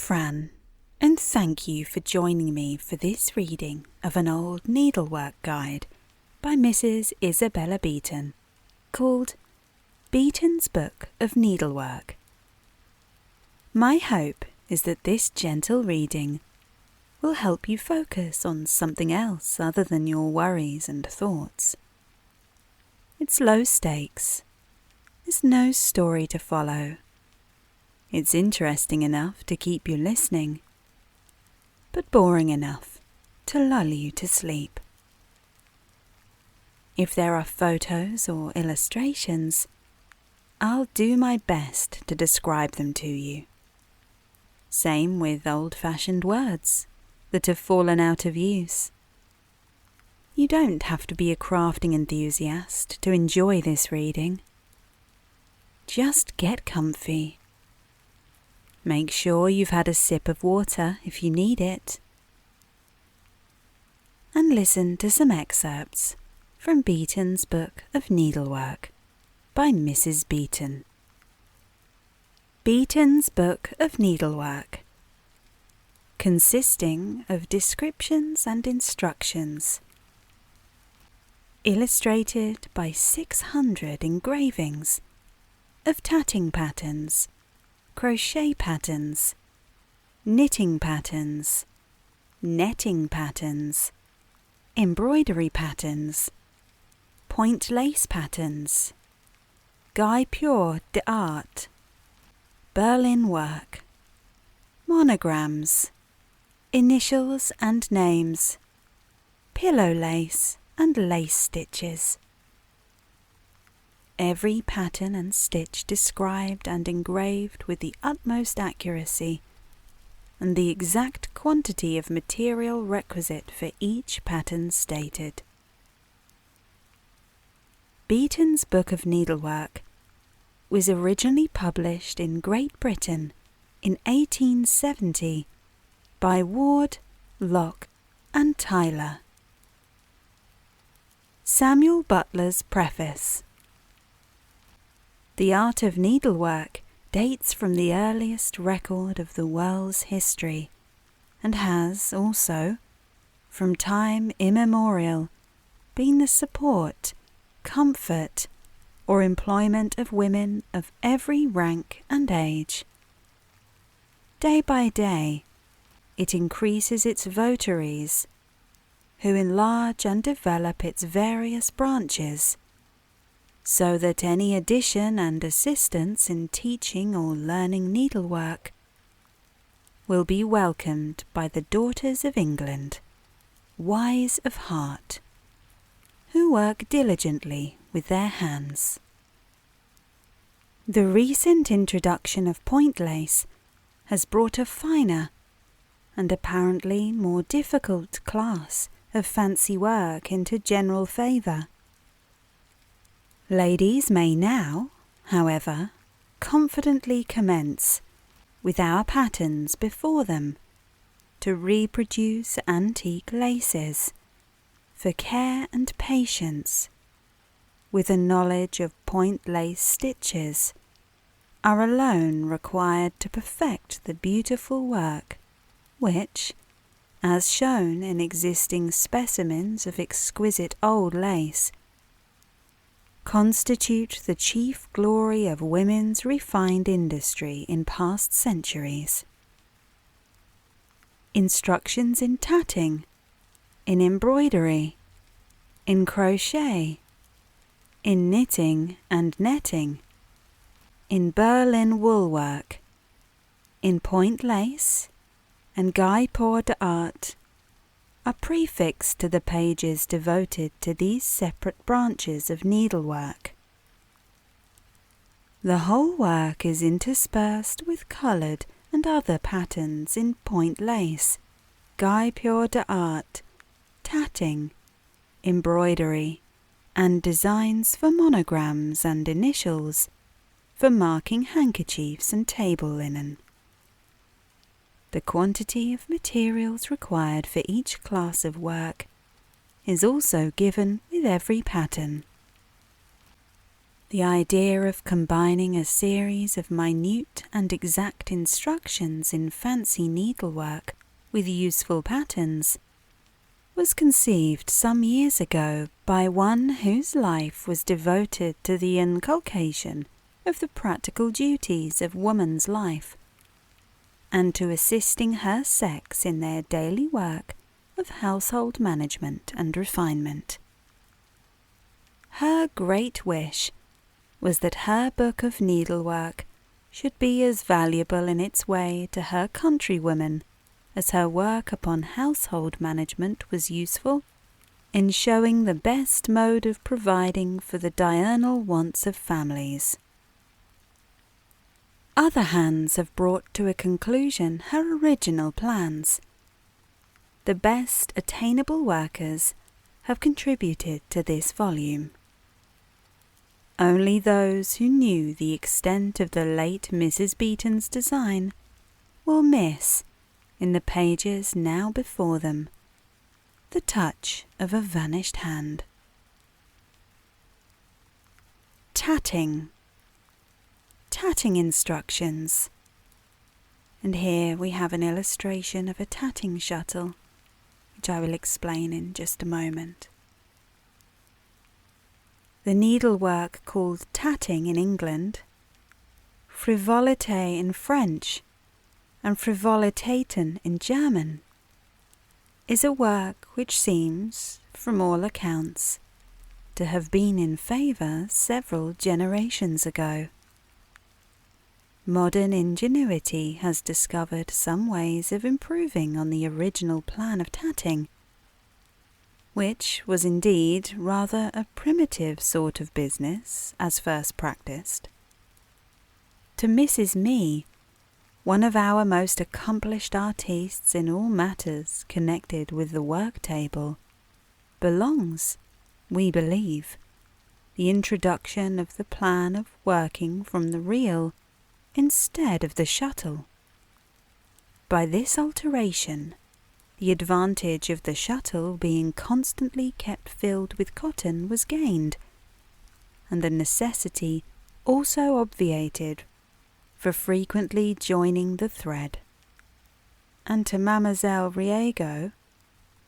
Fran, and thank you for joining me for this reading of an old needlework guide by Mrs. Isabella Beeton, called Beeton's Book of Needlework. My hope is that this gentle reading will help you focus on something else other than your worries and thoughts. It's low stakes. There's no story to follow. It's interesting enough to keep you listening, but boring enough to lull you to sleep. If there are photos or illustrations, I'll do my best to describe them to you. Same with old-fashioned words that have fallen out of use. You don't have to be a crafting enthusiast to enjoy this reading. Just get comfy. Make sure you've had a sip of water if you need it. And listen to some excerpts from Beeton's Book of Needlework by Mrs. Beeton. Beeton's Book of Needlework, consisting of descriptions and instructions, illustrated by 600 engravings of tatting patterns, crochet patterns, knitting patterns, netting patterns, embroidery patterns, point lace patterns, Guy Pure d'Art, Berlin work, monograms, initials and names, pillow lace and lace stitches. Every pattern and stitch described and engraved with the utmost accuracy, and the exact quantity of material requisite for each pattern stated. Beeton's Book of Needlework was originally published in Great Britain in 1870 by Ward, Locke and Tyler. Samuel Butler's Preface. The art of needlework dates from the earliest record of the world's history, and has also, from time immemorial, been the support, comfort, or employment of women of every rank and age. Day by day, it increases its votaries, who enlarge and develop its various branches, so that any addition and assistance in teaching or learning needlework will be welcomed by the daughters of England, wise of heart, who work diligently with their hands. The recent introduction of point lace has brought a finer and apparently more difficult class of fancy work into general favour. Ladies may now, however, confidently commence, with our patterns before them, to reproduce antique laces, for care and patience, with a knowledge of point lace stitches, are alone required to perfect the beautiful work which, as shown in existing specimens of exquisite old lace, constitute the chief glory of women's refined industry in past centuries. Instructions in tatting, in embroidery, in crochet, in knitting and netting, in Berlin wool work, in point lace, and Guy Pure d'Art are prefixed to the pages devoted to these separate branches of needlework. The whole work is interspersed with coloured and other patterns in point lace, Guy Pure d'Art, tatting, embroidery, and designs for monograms and initials, for marking handkerchiefs and table linen. The quantity of materials required for each class of work is also given with every pattern. The idea of combining a series of minute and exact instructions in fancy needlework with useful patterns was conceived some years ago by one whose life was devoted to the inculcation of the practical duties of woman's life, and to assisting her sex in their daily work of household management and refinement. Her great wish was that her book of needlework should be as valuable in its way to her countrywomen as her work upon household management was useful in showing the best mode of providing for the diurnal wants of families. Other hands have brought to a conclusion her original plans. The best attainable workers have contributed to this volume. Only those who knew the extent of the late Mrs. Beeton's design will miss, in the pages now before them, the touch of a vanished hand. Tatting instructions. And here we have an illustration of a tatting shuttle, which I will explain in just a moment. The needlework called tatting in England, frivolité in French, and frivolitaten in German, is a work which seems, from all accounts, to have been in favour several generations ago. Modern ingenuity has discovered some ways of improving on the original plan of tatting, which was indeed rather a primitive sort of business as first practised. To Mrs. Me, one of our most accomplished artistes in all matters connected with the work table, belongs, we believe, the introduction of the plan of working from the reel instead of the shuttle. By this alteration, the advantage of the shuttle being constantly kept filled with cotton was gained, and the necessity also obviated for frequently joining the thread. And to Mademoiselle Riego,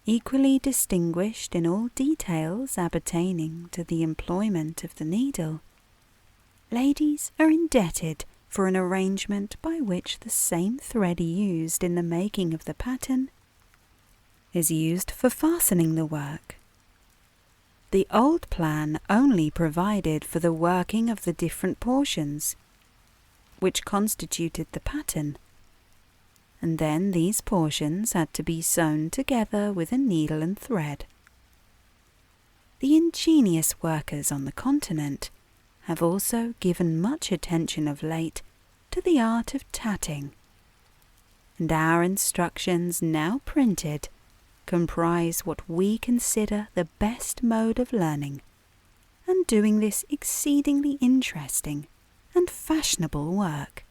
equally distinguished in all details appertaining to the employment of the needle, ladies are indebted for an arrangement by which the same thread used in the making of the pattern is used for fastening the work. The old plan only provided for the working of the different portions which constituted the pattern, and then these portions had to be sewn together with a needle and thread. The ingenious workers on the continent have also given much attention of late to the art of tatting, and our instructions now printed comprise what we consider the best mode of learning and doing this exceedingly interesting and fashionable work.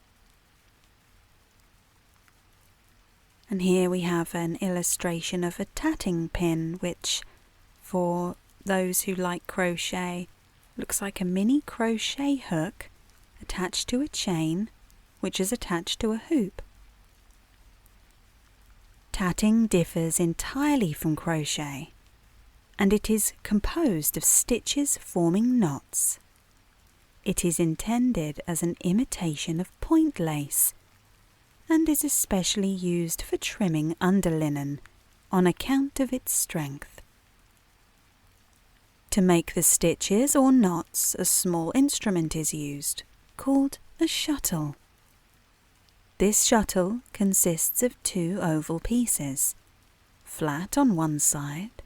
And here we have an illustration of a tatting pin, which, for those who like crochet, looks like a mini crochet hook attached to a chain which is attached to a hoop. Tatting differs entirely from crochet, and it is composed of stitches forming knots. It is intended as an imitation of point lace, and is especially used for trimming underlinen on account of its strength. To make the stitches or knots, a small instrument is used, called a shuttle. This shuttle consists of two oval pieces, flat on one side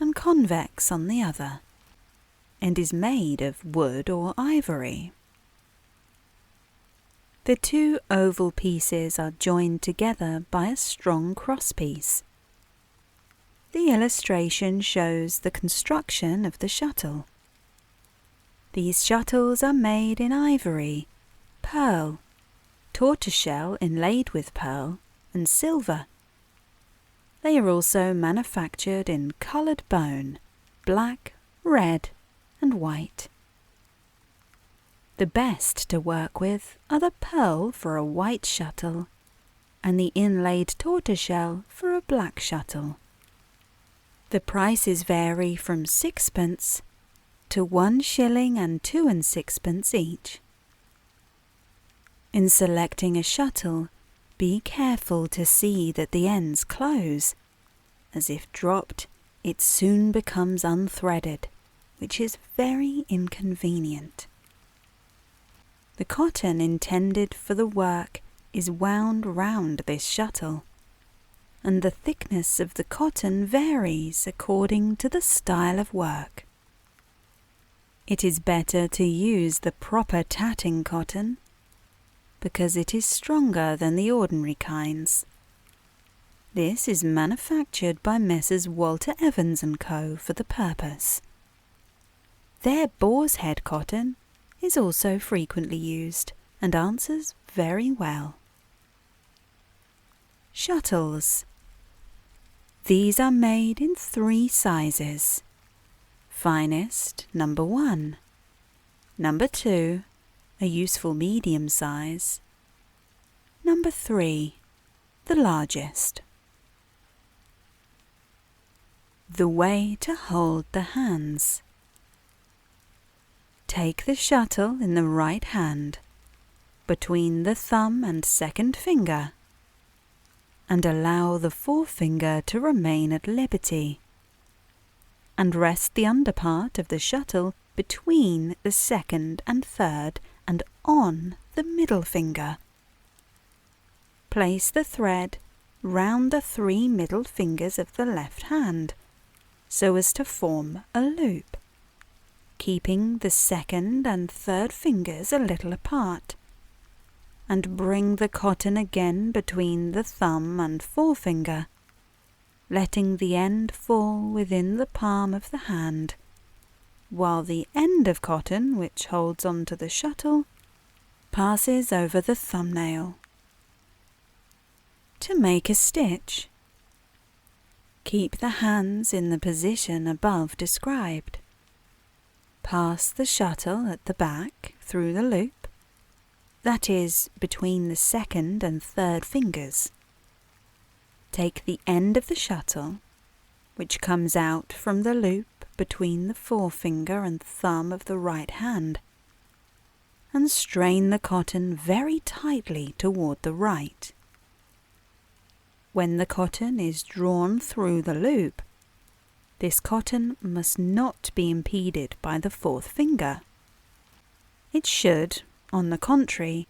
and convex on the other, and is made of wood or ivory. The two oval pieces are joined together by a strong crosspiece. The illustration shows the construction of the shuttle. These shuttles are made in ivory, pearl, tortoiseshell inlaid with pearl, and silver. They are also manufactured in coloured bone, black, red, and white. The best to work with are the pearl for a white shuttle and the inlaid tortoiseshell for a black shuttle. The prices vary from 6p to 1 shilling and 2 and 6p each. In selecting a shuttle, be careful to see that the ends close, as if dropped, it soon becomes unthreaded, which is very inconvenient. The cotton intended for the work is wound round this shuttle, and the thickness of the cotton varies according to the style of work. It is better to use the proper tatting cotton because it is stronger than the ordinary kinds. This is manufactured by Messrs. Walter Evans & Co. for the purpose. Their boar's head cotton is also frequently used and answers very well. Shuttles. These are made in 3 sizes. Finest, number 1. Number 2, a useful medium size. Number 3, the largest. The way to hold the hands. Take the shuttle in the right hand, between the thumb and second finger, and allow the forefinger to remain at liberty, and rest the underpart of the shuttle between the second and third and on the middle finger. Place the thread round the 3 middle fingers of the left hand, so as to form a loop, keeping the second and third fingers a little apart, and bring the cotton again between the thumb and forefinger, letting the end fall within the palm of the hand, while the end of cotton which holds onto the shuttle passes over the thumbnail. To make a stitch, keep the hands in the position above described. Pass the shuttle at the back through the loop, that is, between the second and third fingers. Take the end of the shuttle, which comes out from the loop between the forefinger and thumb of the right hand, and strain the cotton very tightly toward the right. When the cotton is drawn through the loop, this cotton must not be impeded by the fourth finger. It should, on the contrary,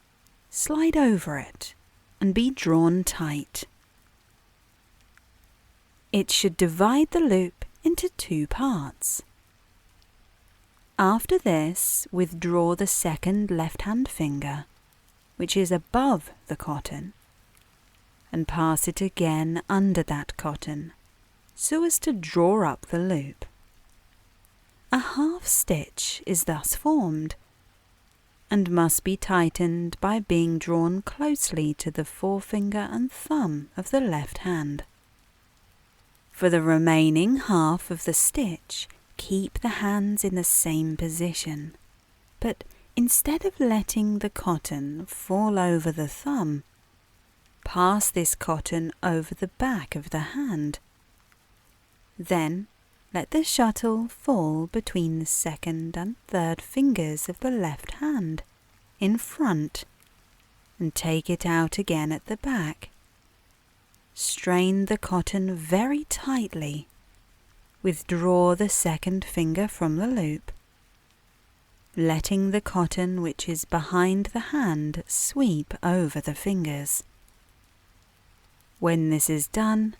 slide over it and be drawn tight. It should divide the loop into 2 parts. After this, withdraw the second left-hand finger, which is above the cotton, and pass it again under that cotton, so as to draw up the loop. A half stitch is thus formed, and must be tightened by being drawn closely to the forefinger and thumb of the left hand. For the remaining half of the stitch, keep the hands in the same position, but instead of letting the cotton fall over the thumb, pass this cotton over the back of the hand. Then let the shuttle fall between the second and third fingers of the left hand in front, and take it out again at the back. Strain the cotton very tightly. Withdraw the second finger from the loop, letting the cotton which is behind the hand sweep over the fingers. When this is done,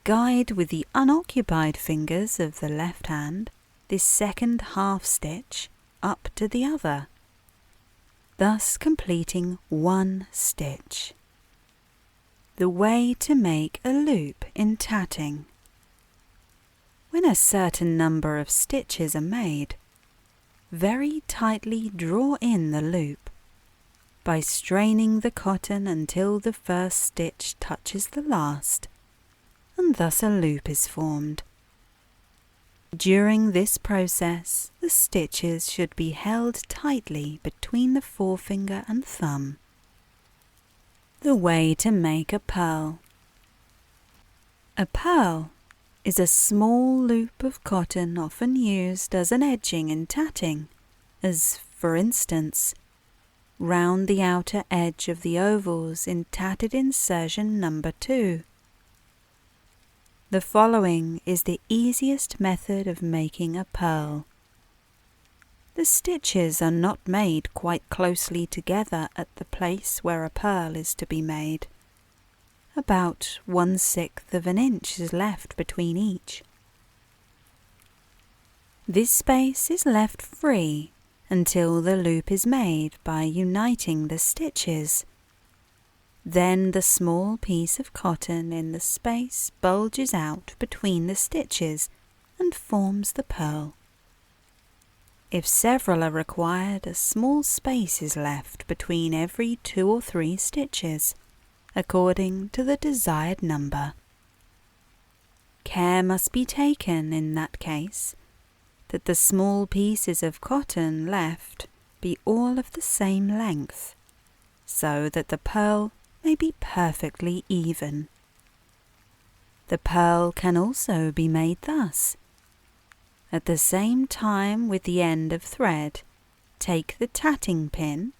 guide with the unoccupied fingers of the left hand this second half stitch up to the other, thus completing 1 stitch. The way to make a loop in tatting. When a certain number of stitches are made, very tightly draw in the loop by straining the cotton until the first stitch touches the last, and thus a loop is formed. During this process, the stitches should be held tightly between the forefinger and thumb. The way to make a purl. A purl is a small loop of cotton often used as an edging in tatting, as, for instance, round the outer edge of the ovals in tatted insertion number 2. The following is the easiest method of making a purl. The stitches are not made quite closely together at the place where a purl is to be made. About 1/6 of an inch is left between each. This space is left free until the loop is made by uniting the stitches. Then the small piece of cotton in the space bulges out between the stitches and forms the purl. If several are required, a small space is left between every 2 or 3 stitches, according to the desired number. Care must be taken in that case that the small pieces of cotton left be all of the same length, so that the purl may be perfectly even. The purl can also be made thus. At the same time with the end of thread, take the tatting pin,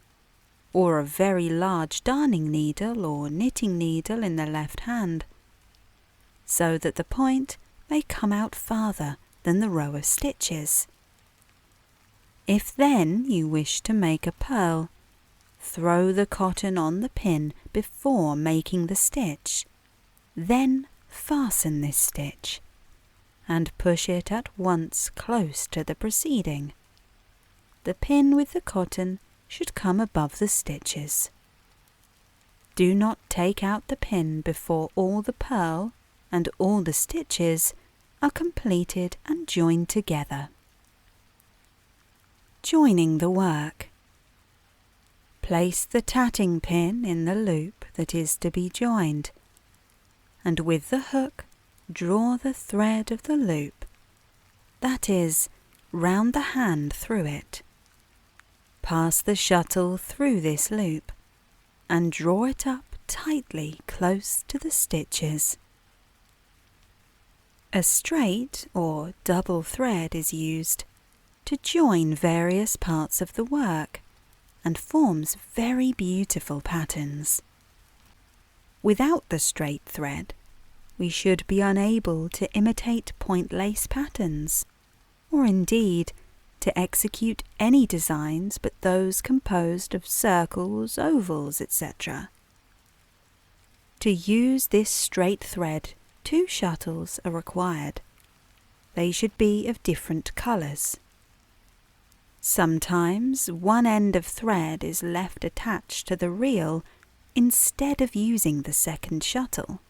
or a very large darning needle or knitting needle in the left hand, so that the point may come out farther than the row of stitches. If then you wish to make a purl, throw the cotton on the pin before making the stitch, then fasten this stitch, and push it at once close to the preceding. The pin with the cotton should come above the stitches. Do not take out the pin before all the purl and all the stitches are completed and joined together. Joining the work. Place the tatting pin in the loop that is to be joined, and with the hook draw the thread of the loop, that is, round the hand through it. Pass the shuttle through this loop and draw it up tightly close to the stitches. A straight or double thread is used to join various parts of the work and forms very beautiful patterns. Without the straight thread, we should be unable to imitate point lace patterns, or indeed to execute any designs but those composed of circles, ovals, etc. To use this straight thread, 2 shuttles are required. They should be of different colours. Sometimes one end of thread is left attached to the reel instead of using the second shuttle.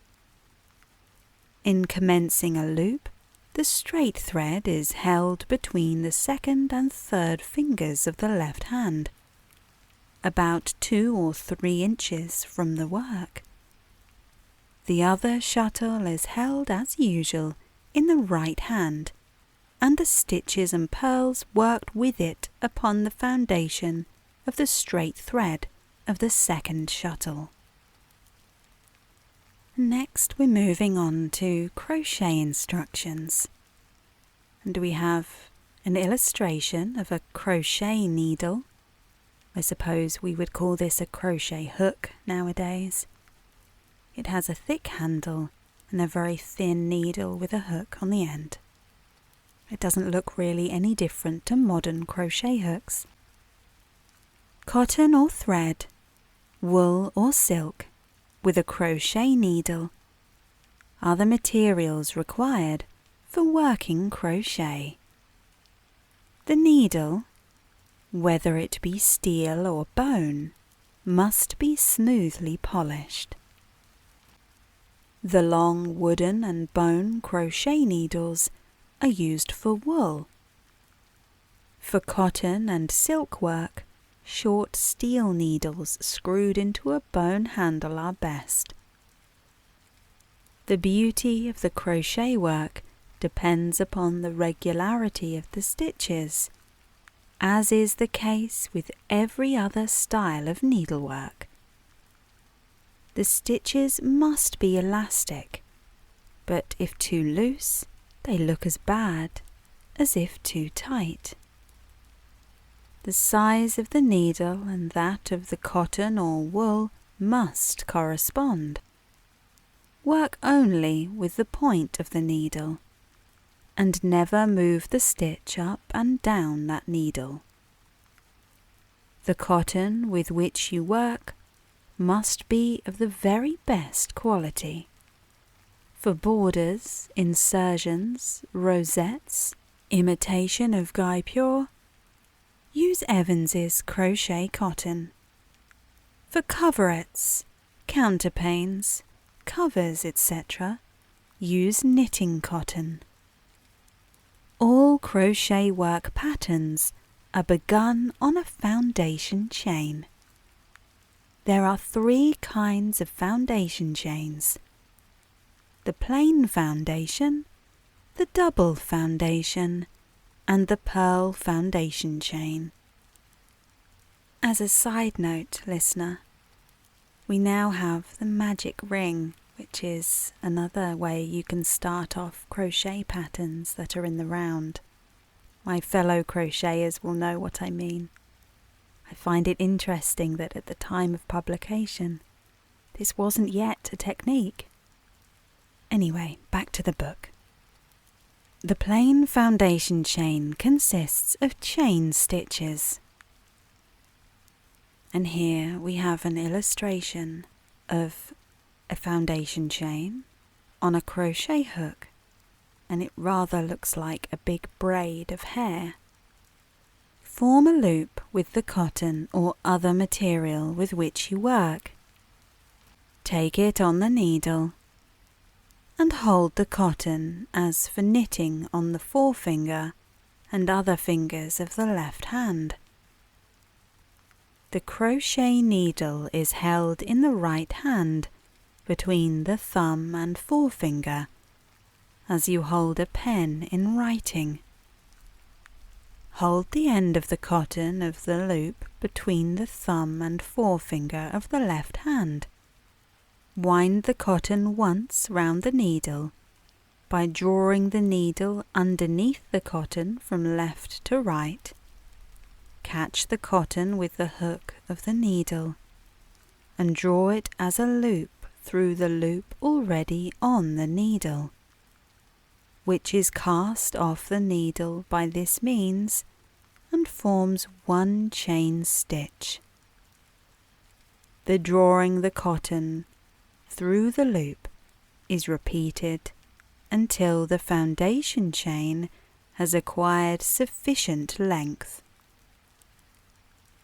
In commencing a loop, the straight thread is held between the second and third fingers of the left hand, about 2 or 3 inches from the work. The other shuttle is held as usual in the right hand, and the stitches and purls worked with it upon the foundation of the straight thread of the second shuttle. Next we're moving on to crochet instructions, and we have an illustration of a crochet needle. I suppose we would call this a crochet hook nowadays. It has a thick handle and a very thin needle with a hook on the end. It doesn't look really any different to modern crochet hooks. Cotton or thread, wool or silk, with a crochet needle are the materials required for working crochet. The needle, whether it be steel or bone, must be smoothly polished. The long wooden and bone crochet needles are used for wool. For cotton and silk work, short steel needles screwed into a bone handle are best. The beauty of the crochet work depends upon the regularity of the stitches, as is the case with every other style of needlework. The stitches must be elastic, but if too loose, they look as bad as if too tight. The size of the needle and that of the cotton or wool must correspond. Work only with the point of the needle, and never move the stitch up and down that needle. The cotton with which you work must be of the very best quality. For borders, insertions, rosettes, imitation of Guipure, use Evans's crochet cotton. For coverets, counterpanes, covers, etc., use knitting cotton. All crochet work patterns are begun on a foundation chain. There are 3 kinds of foundation chains: the plain foundation, the double foundation, and the pearl foundation chain. As a side note, listener, we now have the magic ring, which is another way you can start off crochet patterns that are in the round. My fellow crocheters will know what I mean. I find it interesting that at the time of publication, this wasn't yet a technique. Anyway, back to the book. The plain foundation chain consists of chain stitches. And here we have an illustration of a foundation chain on a crochet hook, and it rather looks like a big braid of hair. Form a loop with the cotton or other material with which you work. Take it on the needle and hold the cotton as for knitting on the forefinger and other fingers of the left hand. The crochet needle is held in the right hand between the thumb and forefinger, as you hold a pen in writing. Hold the end of the cotton of the loop between the thumb and forefinger of the left hand. Wind the cotton once round the needle by drawing the needle underneath the cotton from left to right. Catch the cotton with the hook of the needle and draw it as a loop through the loop already on the needle, which is cast off the needle by this means and forms one chain stitch. The drawing the cotton through the loop is repeated until the foundation chain has acquired sufficient length.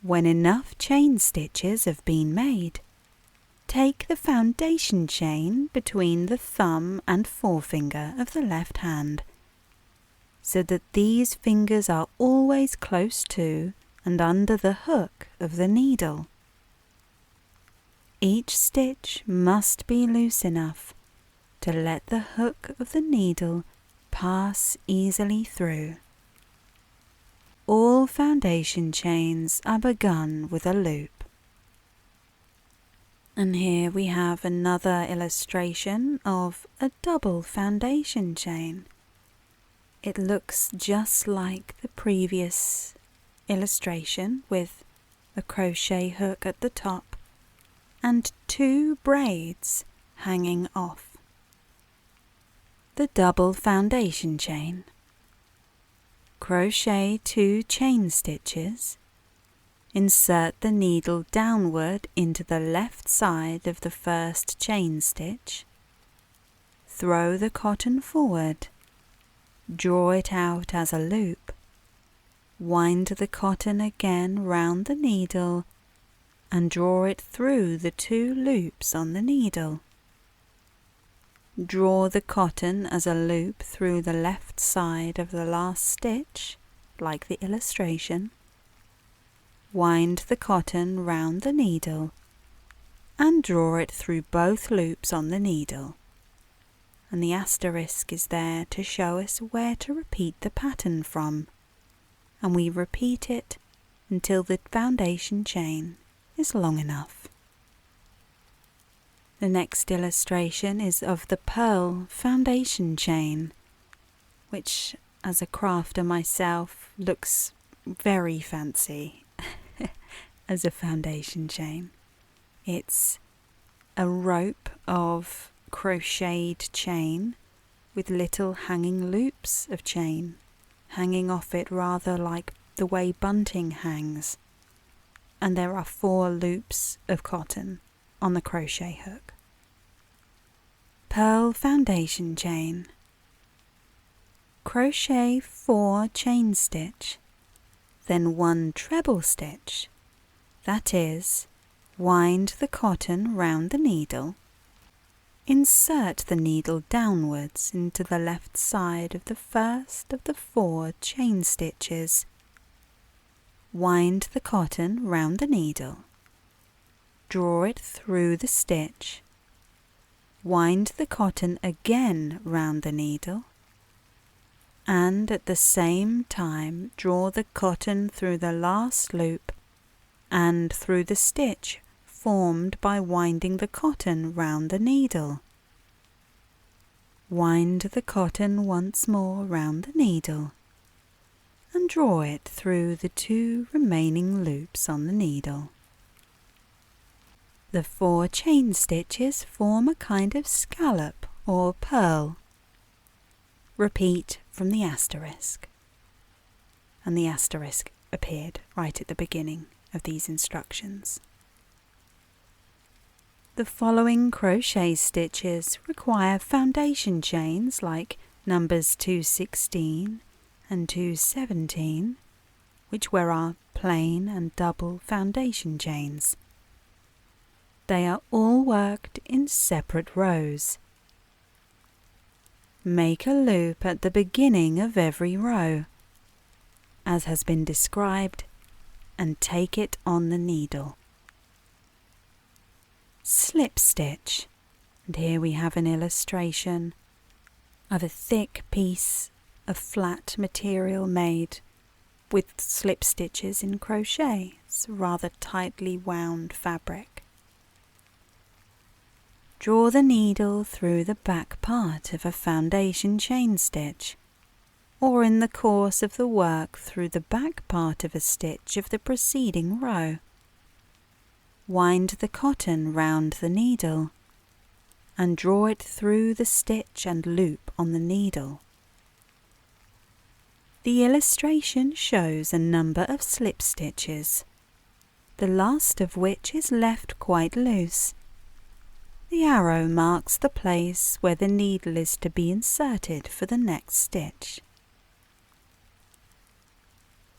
When enough chain stitches have been made, take the foundation chain between the thumb and forefinger of the left hand, so that these fingers are always close to and under the hook of the needle. Each stitch must be loose enough to let the hook of the needle pass easily through. All foundation chains are begun with a loop. And here we have another illustration of a double foundation chain. It looks just like the previous illustration with a crochet hook at the top and 2 braids hanging off. The double foundation chain. Crochet 2 chain stitches. Insert the needle downward into the left side of the first chain stitch. Throw the cotton forward. Draw it out as a loop. Wind the cotton again round the needle and draw it through the 2 loops on the needle. Draw the cotton as a loop through the left side of the last stitch, like the illustration. Wind the cotton round the needle and draw it through both loops on the needle. and the asterisk is there to show us where to repeat the pattern from, and we repeat it until the foundation chain is long enough. The next illustration is of the pearl foundation chain, which as a crafter myself looks very fancy as a foundation chain. It's a rope of crocheted chain with little hanging loops of chain hanging off it, rather like the way bunting hangs, and there are 4 loops of cotton on the crochet hook. Pearl foundation chain. Crochet 4 chain stitch, then 1 treble stitch, that is, wind the cotton round the needle. Insert the needle downwards into the left side of the first of the 4 chain stitches. Wind the cotton round the needle. Draw it through the stitch. Wind the cotton again round the needle, and at the same time draw the cotton through the last loop and through the stitch formed by winding the cotton round the needle. Wind the cotton once more round the needle and draw it through the 2 remaining loops on the needle. The 4 chain stitches form a kind of scallop or pearl. Repeat from the asterisk. And the asterisk appeared right at the beginning of these instructions. The following crochet stitches require foundation chains like numbers 216 and 217, which were our plain and double foundation chains. They are all worked in separate rows. Make a loop at the beginning of every row, as has been described, and take it on the needle. Slip stitch, and here we have an illustration of a thick piece of flat material made with slip stitches in crochet. It's rather tightly wound fabric. Draw the needle through the back part of a foundation chain stitch, or in the course of the work through the back part of a stitch of the preceding row. Wind the cotton round the needle and draw it through the stitch and loop on the needle. The illustration shows a number of slip stitches, the last of which is left quite loose. The arrow marks the place where the needle is to be inserted for the next stitch.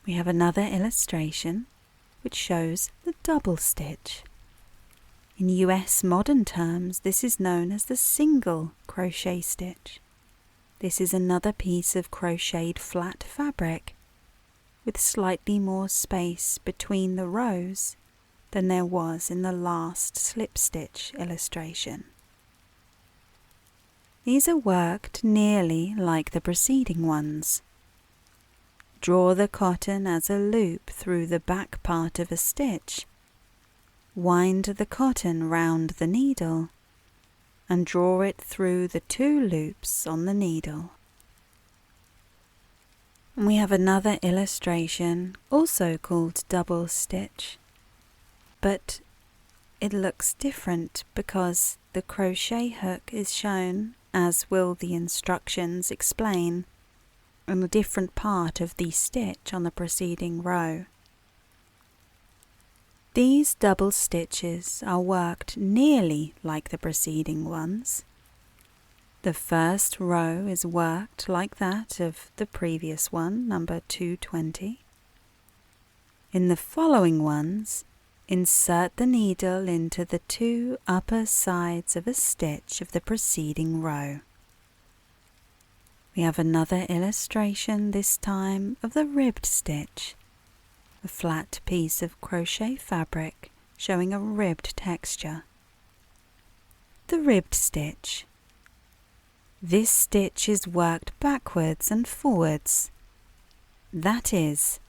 We have another illustration which shows the double stitch. In US modern terms, this is known as the single crochet stitch. This is another piece of crocheted flat fabric with slightly more space between the rows than there was in the last slip stitch illustration. These are worked nearly like the preceding ones. Draw the cotton as a loop through the back part of a stitch. Wind the cotton round the needle and draw it through the 2 loops on the needle. And we have another illustration, also called double stitch, but it looks different because the crochet hook is shown, as will the instructions explain, on a different part of the stitch on the preceding row. These double stitches are worked nearly like the preceding ones. The first row is worked like that of the previous one, number 220. In the following ones, insert the needle into the 2 upper sides of a stitch of the preceding row. We have another illustration, this time of the ribbed stitch, a flat piece of crochet fabric showing a ribbed texture. The ribbed stitch. This stitch is worked backwards and forwards. That is,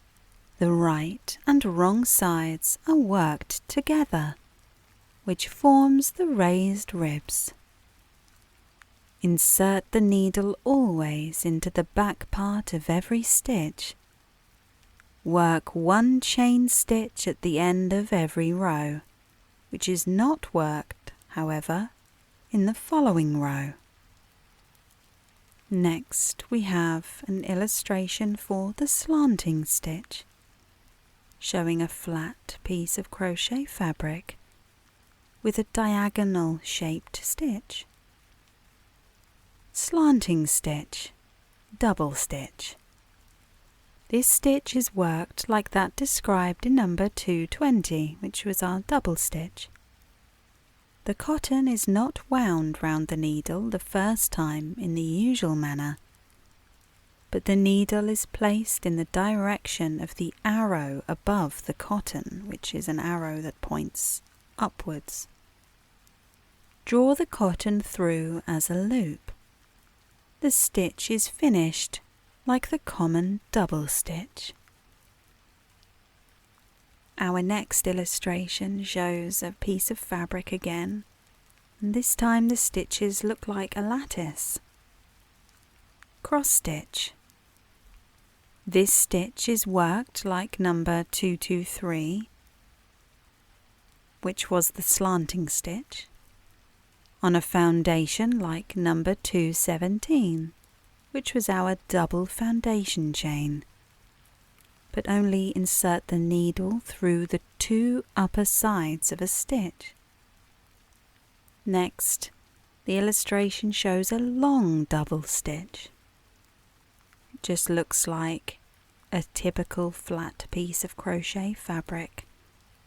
the right and wrong sides are worked together, which forms the raised ribs. Insert the needle always into the back part of every stitch. Work one chain stitch at the end of every row, which is not worked, however, in the following row. Next, we have an illustration for the slanting stitch, showing a flat piece of crochet fabric with a diagonal shaped stitch. Slanting stitch, double stitch. This stitch is worked like that described in number 220, which was our double stitch. The cotton is not wound round the needle the first time in the usual manner, but the needle is placed in the direction of the arrow above the cotton, which is an arrow that points upwards. Draw the cotton through as a loop. The stitch is finished like the common double stitch. Our next illustration shows a piece of fabric again, and this time the stitches look like a lattice. Cross stitch. This stitch is worked like number 223, which was the slanting stitch, on a foundation like number 217, which was our double foundation chain, but only insert the needle through the two upper sides of a stitch. Next, the illustration shows a long double stitch. It just looks like a typical flat piece of crochet fabric,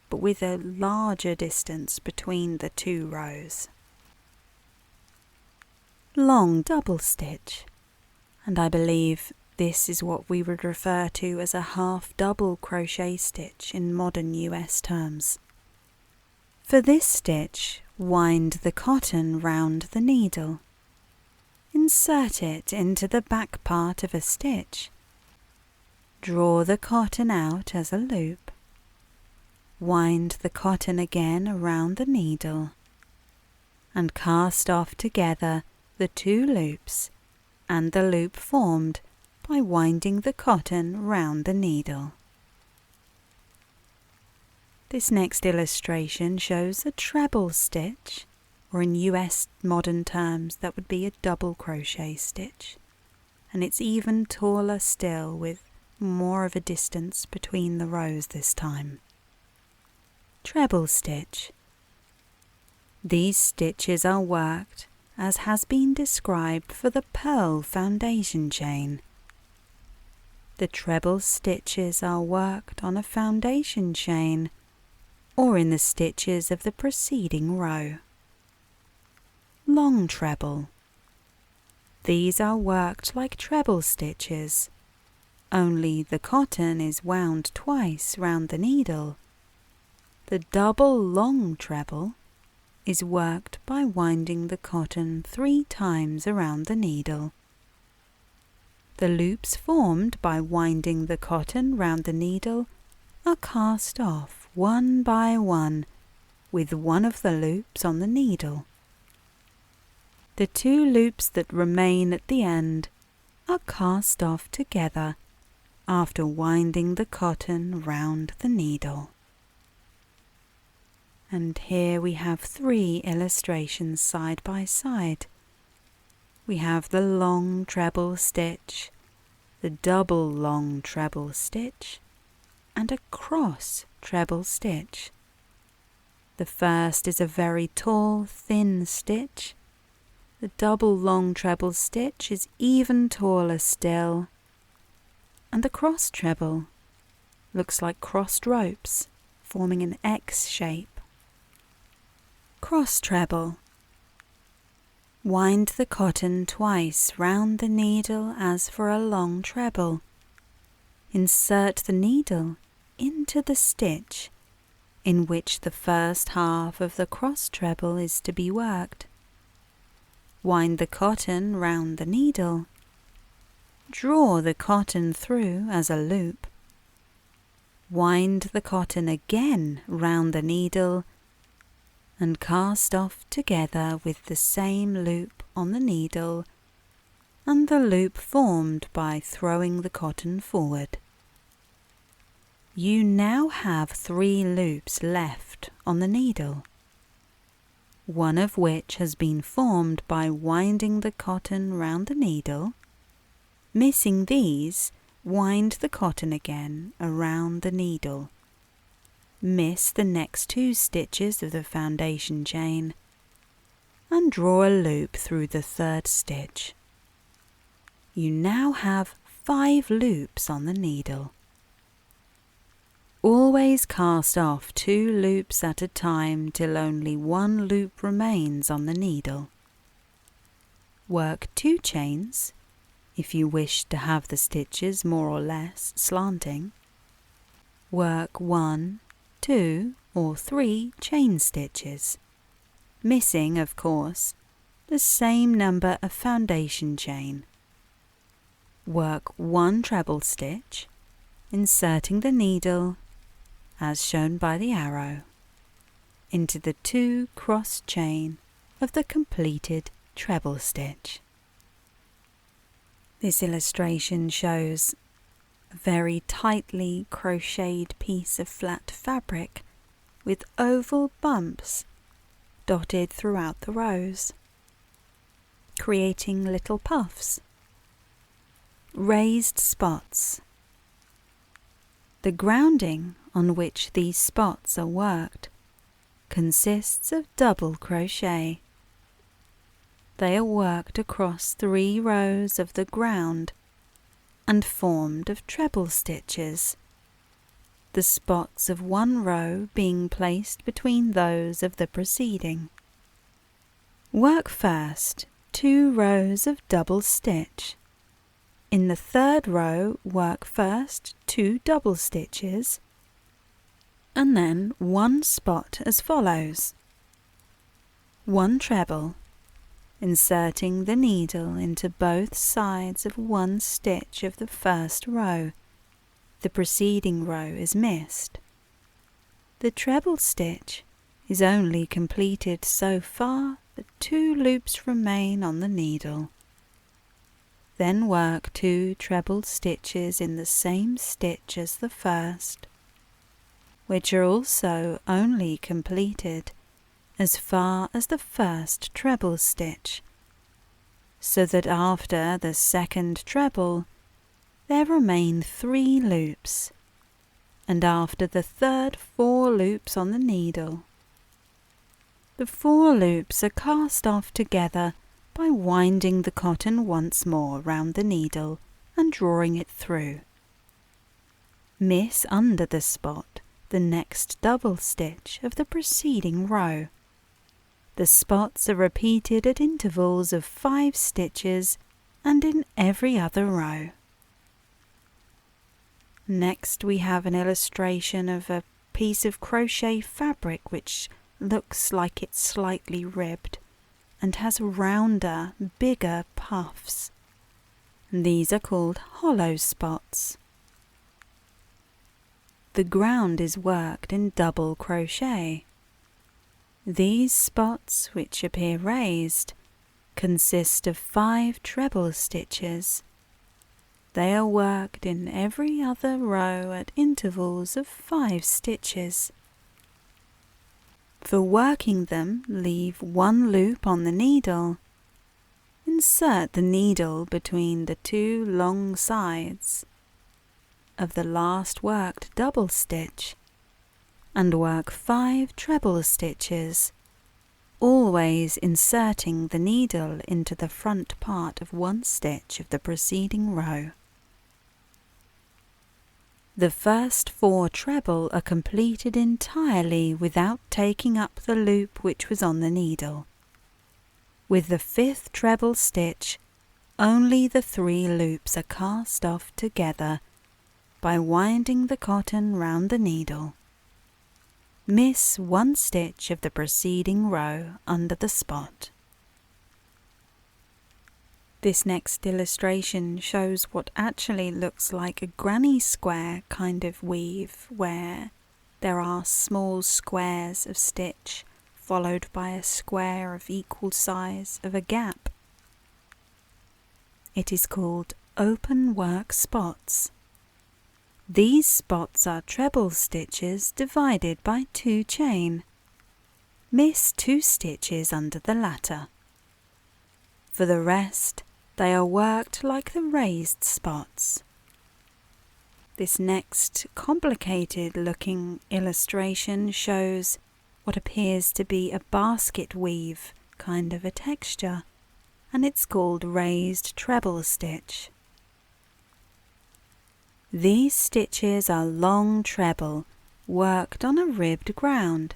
but with a larger distance between the two rows. Long double stitch, and I believe this is what we would refer to as a half double crochet stitch in modern US terms. For this stitch, wind the cotton round the needle. Insert it into the back part of a stitch. Draw the cotton out as a loop. Wind the cotton again around the needle and cast off together the two loops and the loop formed by winding the cotton round the needle. This next illustration shows a treble stitch, or in US modern terms that would be a double crochet stitch, and it's even taller still with more of a distance between the rows this time. Treble stitch. These stitches are worked as has been described for the pearl foundation chain. The treble stitches are worked on a foundation chain or in the stitches of the preceding row. Long treble. These are worked like treble stitches, only the cotton is wound twice round the needle. The double long treble is worked by winding the cotton 3 times around the needle. The loops formed by winding the cotton round the needle are cast off one by one with one of the loops on the needle. The 2 loops that remain at the end are cast off together after winding the cotton round the needle. And here we have 3 illustrations side by side. We have the long treble stitch, the double long treble stitch, and a cross treble stitch. The first is a very tall, thin stitch. The double long treble stitch is even taller still. And the cross treble looks like crossed ropes, forming an X shape. Cross treble. Wind the cotton twice round the needle as for a long treble. Insert the needle into the stitch in which the first half of the cross treble is to be worked. Wind the cotton round the needle. Draw the cotton through as a loop. Wind the cotton again round the needle and cast off together with the same loop on the needle and the loop formed by throwing the cotton forward. You now have 3 loops left on the needle, one of which has been formed by winding the cotton round the needle. Missing these, wind the cotton again around the needle. Miss the next 2 stitches of the foundation chain and draw a loop through the 3rd stitch. You now have 5 loops on the needle. Always cast off 2 loops at a time till only 1 loop remains on the needle. Work 2 chains if you wish to have the stitches more or less slanting. Work 1, 2 or 3 chain stitches, missing, of course, the same number of foundation chain. Work 1 treble stitch, inserting the needle, as shown by the arrow, into the 2 cross chain of the completed treble stitch. This illustration shows a very tightly crocheted piece of flat fabric with oval bumps dotted throughout the rows, creating little puffs, raised spots. The grounding on which these spots are worked consists of double crochet. They are worked across 3 rows of the ground and formed of treble stitches, the spots of one row being placed between those of the preceding. Work first 2 rows of double stitch. In the 3rd row, work first 2 double stitches and then 1 spot as follows: 1 treble, inserting the needle into both sides of 1 stitch of the 1st row. The preceding row is missed. The treble stitch is only completed so far that 2 loops remain on the needle. Then work 2 treble stitches in the same stitch as the 1st, which are also only completed as far as the 1st treble stitch, so that after the 2nd treble there remain 3 loops, and after the 3rd 4 loops on the needle. The 4 loops are cast off together by winding the cotton once more round the needle and drawing it through. Miss under the spot the next double stitch of the preceding row. The spots are repeated at intervals of 5 stitches and in every other row. Next we have an illustration of a piece of crochet fabric which looks like it's slightly ribbed and has rounder, bigger puffs. These are called hollow spots. The ground is worked in double crochet. These spots, which appear raised, consist of 5 treble stitches. They are worked in every other row at intervals of 5 stitches. For working them, leave 1 loop on the needle. Insert the needle between the 2 long sides of the last worked double stitch and work 5 treble stitches, always inserting the needle into the front part of 1 stitch of the preceding row. The first 4 treble are completed entirely without taking up the loop which was on the needle. With the 5th treble stitch, only the 3 loops are cast off together by winding the cotton round the needle. Miss 1 stitch of the preceding row under the spot. This next illustration shows what actually looks like a granny square kind of weave, where there are small squares of stitch followed by a square of equal size of a gap. It is called open work spots. These spots are treble stitches divided by 2 chain. Miss 2 stitches under the latter. For the rest, they are worked like the raised spots. This next complicated looking illustration shows what appears to be a basket weave kind of a texture, and it's called raised treble stitch. These stitches are long treble worked on a ribbed ground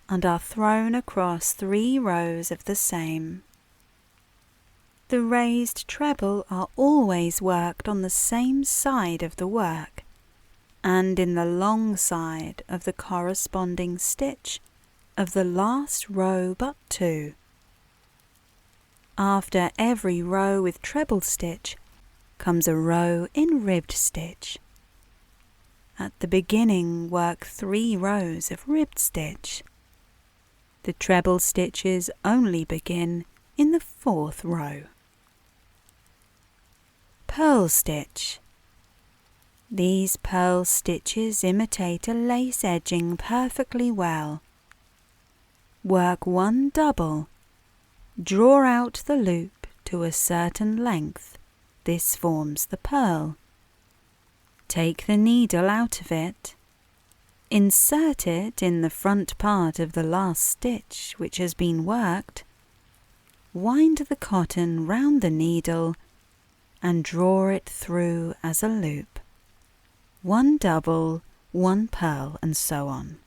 and are thrown across 3 rows of the same. The raised treble are always worked on the same side of the work and in the long side of the corresponding stitch of the last row but 2. After every row with treble stitch comes a row in ribbed stitch. At the beginning, work 3 rows of ribbed stitch. The treble stitches only begin in the 4th row. Purl stitch. These purl stitches imitate a lace edging perfectly well. Work 1 double. Draw out the loop to a certain length. This forms the purl. Take the needle out of it. Insert it in the front part of the last stitch which has been worked. Wind the cotton round the needle and draw it through as a loop. 1 double, 1 purl, and so on.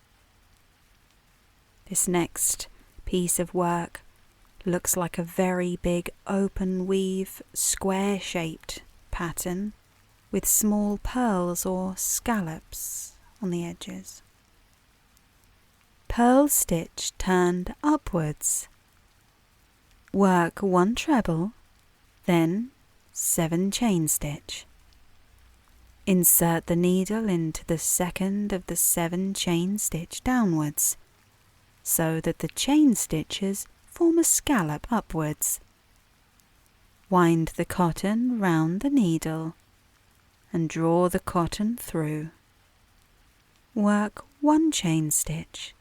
This next piece of work looks like a very big open weave, square-shaped pattern with small pearls or scallops on the edges. Purl stitch turned upwards. Work 1 treble, then 7 chain stitch. Insert the needle into the second of the 7 chain stitch downwards, so that the chain stitches form a scallop upwards. Wind the cotton round the needle and draw the cotton through. Work 1 chain stitch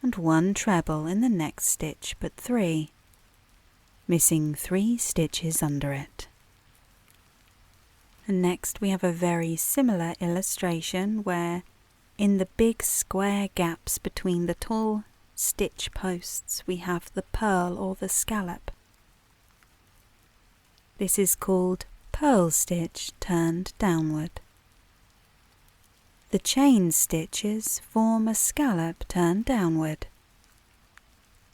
and 1 treble in the next stitch but 3, missing 3 stitches under it. And next we have a very similar illustration where in the big square gaps between the tall stitch posts we have the purl or the scallop. This is called purl stitch turned downward. The chain stitches form a scallop turned downward.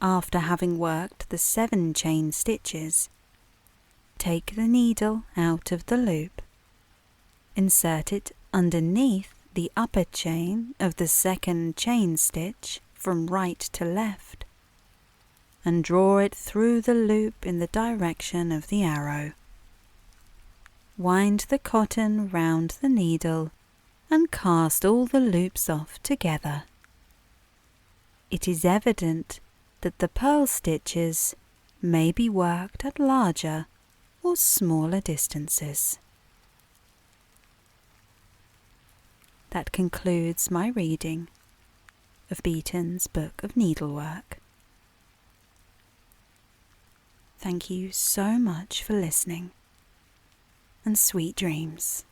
After having worked the 7 chain stitches, take the needle out of the loop. Insert it underneath the upper chain of the 2nd chain stitch from right to left and draw it through the loop in the direction of the arrow. Wind the cotton round the needle and cast all the loops off together. It is evident that the purl stitches may be worked at larger or smaller distances. That concludes my reading of Beeton's Book of Needlework. Thank you so much for listening, and sweet dreams.